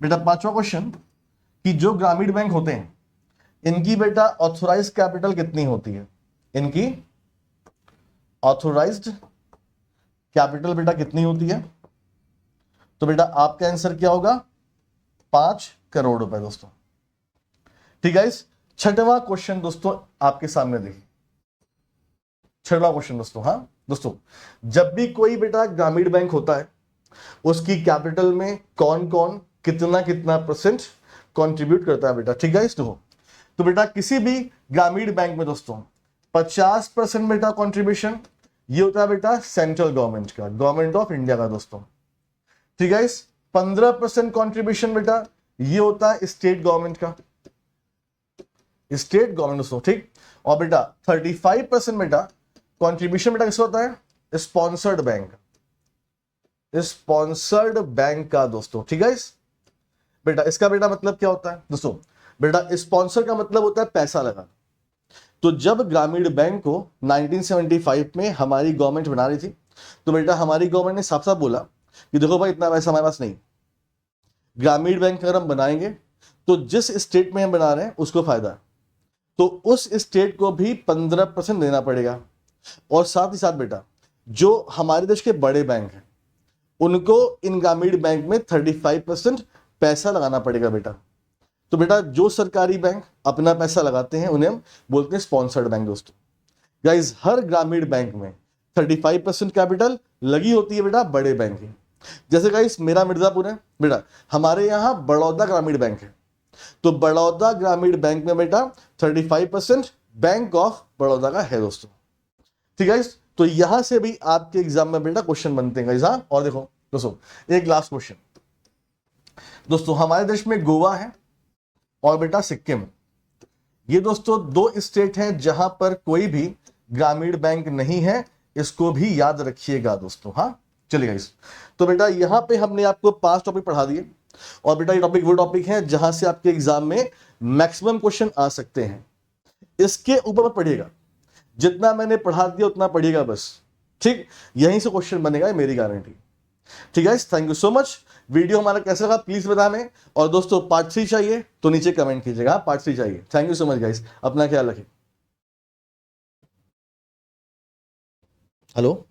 बेटा पांचवा क्वेश्चन कि जो ग्रामीण बैंक होते हैं इनकी बेटा ऑथोराइज कैपिटल कितनी होती है? इनकी ऑथोराइज्ड कैपिटल बेटा कितनी होती है? तो बेटा आपका आंसर क्या होगा? 5 करोड़ रुपए दोस्तों। ठीक है। छठवां क्वेश्चन दोस्तों आपके सामने देखिए। छठवां क्वेश्चन दोस्तों, हाँ दोस्तों, जब भी कोई बेटा ग्रामीण बैंक होता है उसकी कैपिटल में कौन कौन कितना कितना परसेंट कंट्रीब्यूट करता है बेटा? ठीक है। तो बेटा किसी भी ग्रामीण बैंक में दोस्तों 50% बेटा कंट्रीब्यूशन ये होता है बेटा सेंट्रल गवर्नमेंट का, गवर्नमेंट ऑफ इंडिया का दोस्तों। ठीक है। 15% कंट्रीब्यूशन बेटा ये होता है स्टेट गवर्नमेंट का, स्टेट गवर्नमेंट दोस्तों। ठीक। और बेटा 35% बेटा कंट्रीब्यूशन बेटा किसका होता है? स्पॉन्सर्ड बैंक, स्पॉन्सर्ड बैंक का दोस्तों। ठीक है। बेटा इसका बेटा मतलब क्या होता है दोस्तों? बेटा स्पॉन्सर का मतलब होता है पैसा लगाना। तो जब ग्रामीण बैंक को 1975 में हमारी गवर्नमेंट बना रही थी तो बेटा हमारी गवर्नमेंट ने साफ साफ बोला कि देखो भाई इतना पैसा हमारे पास नहीं, ग्रामीण बैंक अगर हम बनाएंगे तो जिस स्टेट में हम बना रहे हैं उसको फायदा है, तो उस स्टेट को भी 15% देना पड़ेगा। और साथ ही साथ बेटा जो हमारे देश के बड़े बैंक हैं उनको इन ग्रामीण बैंक में 35% पैसा लगाना पड़ेगा बेटा। तो बेटा जो सरकारी बैंक अपना पैसा लगाते हैं उन्हें हम बोलते हैं स्पॉन्सर्ड बैंक दोस्तों। गाइस हर ग्रामीण बैंक में 35% कैपिटल लगी होती है बेटा बड़े बैंक की। जैसे गाइस मेरा मिर्जापुर है बेटा, हमारे यहाँ बड़ौदा ग्रामीण बैंक है, तो बड़ौदा ग्रामीण बैंक में बेटा 35% बैंक ऑफ बड़ौदा का है दोस्तों। ठीक है। तो यहां से भी आपके एग्जाम में बेटा क्वेश्चन बनते हैं गाइस। हाँ, और देखो दोस्तों एक लास्ट क्वेश्चन दोस्तों, हमारे देश में गोवा है और बेटा सिक्किम, ये दोस्तों 2 स्टेट हैं जहां पर कोई भी ग्रामीण बैंक नहीं है, इसको भी याद रखिएगा दोस्तों। हाँ चलिए गाइस, तो बेटा यहां पे हमने आपको 5 टॉपिक पढ़ा दिए और बेटा ये टॉपिक वो टॉपिक है जहां से आपके एग्जाम में मैक्सिमम क्वेश्चन आ सकते हैं। इसके ऊपर मत पढ़िएगा, जितना मैंने पढ़ा दिया उतना पढ़िएगा बस। ठीक, यहीं से क्वेश्चन बनेगा, मेरी गारंटी। ठीक है। Thank you so much. Video हमारा कैसा लगा प्लीज बताने, और दोस्तों पार्ट 3 चाहिए तो नीचे कमेंट कीजिएगा। पार्ट 3 चाहिए। Thank you so much guys, अपना ख्याल रखें। हेलो।